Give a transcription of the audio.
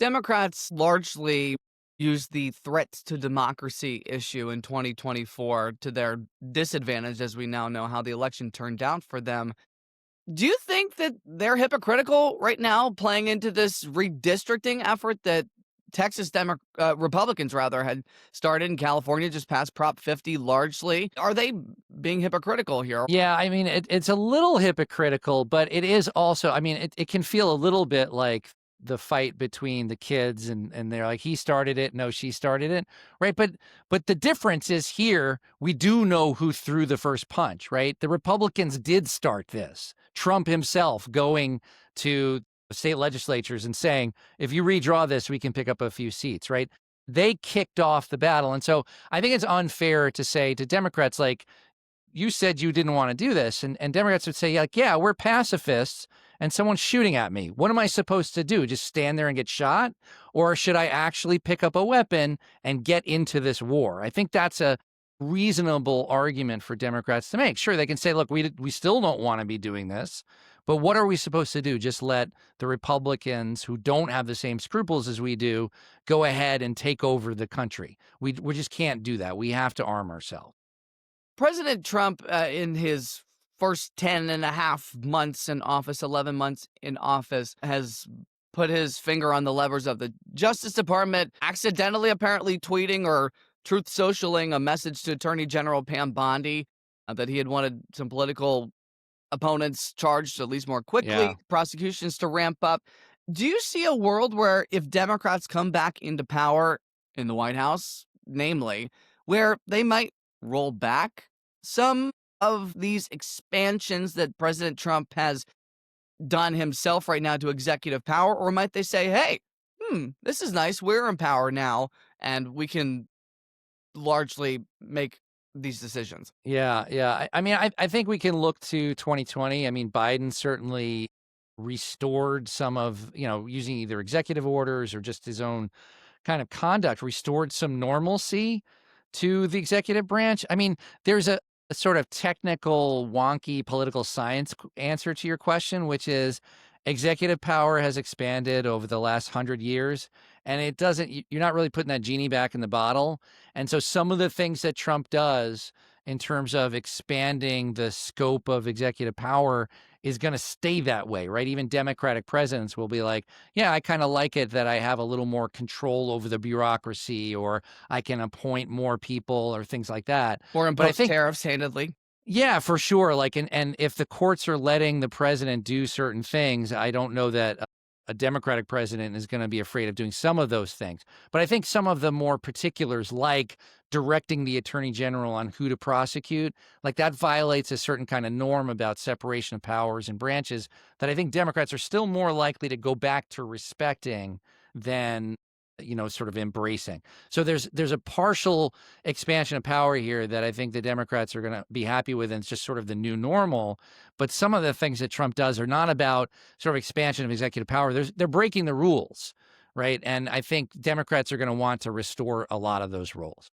Democrats largely used the threats to democracy issue in 2024 to their disadvantage, as we now know how the election turned out for them. Do you think that they're hypocritical right now, playing into this redistricting effort that Republicans rather had started in California, just passed Prop 50 largely? Are they being hypocritical here? Yeah, I mean, it's a little hypocritical, but it is also, I mean, it can feel a little bit like the fight between the kids and they're like, he started it, no, she started it, right? But the difference is here, we do know who threw the first punch, right? The Republicans did start this. Trump himself going to state legislatures and saying, if you redraw this, we can pick up a few seats, right? They kicked off the battle. And so I think it's unfair to say to Democrats, like, you said you didn't want to do this. And Democrats would say, like, yeah, we're pacifists and someone's shooting at me. What am I supposed to do? Just stand there and get shot? Or should I actually pick up a weapon and get into this war? I think that's a reasonable argument for Democrats to make. Sure, they can say, look, we still don't want to be doing this. But what are we supposed to do? Just let the Republicans who don't have the same scruples as we do go ahead and take over the country. We just can't do that. We have to arm ourselves. President Trump, in his first 10 and a half months in office, 11 months in office, has put his finger on the levers of the Justice Department, accidentally apparently tweeting or truth socialing a message to Attorney General Pam Bondi that he had wanted some political opponents charged at least more quickly, Yeah. prosecutions to ramp up. Do you see a world where if Democrats come back into power in the White House, namely, where they might roll back some of these expansions that President Trump has done himself right now to executive power? Or might they say, hey, this is nice. We're in power now, and we can largely make these decisions? Yeah, yeah. I mean, I think we can look to 2020. I mean, Biden certainly restored some of, using either executive orders or just his own kind of conduct, restored some normalcy to the executive branch. I mean, there's a sort of technical, wonky political science answer to your question, which is executive power has expanded over the last 100 years, and it doesn't, you're not really putting that genie back in the bottle. And so some of the things that Trump does in terms of expanding the scope of executive power is going to stay that way, right? Even Democratic presidents will be like, yeah, I kind of like it that I have a little more control over the bureaucracy, or I can appoint more people or things like that. Or But I impose think, tariffs handedly? yeah, for sure. Like, and if the courts are letting the president do certain things, I don't know that a Democratic president is going to be afraid of doing some of those things. But I think some of the more particulars, like directing the attorney general on who to prosecute, like that violates a certain kind of norm about separation of powers and branches that I think Democrats are still more likely to go back to respecting than sort of embracing. So there's a partial expansion of power here that I think the Democrats are going to be happy with, and it's just sort of the new normal. But some of the things that Trump does are not about sort of expansion of executive power. They're breaking the rules, right? And I think Democrats are going to want to restore a lot of those rules.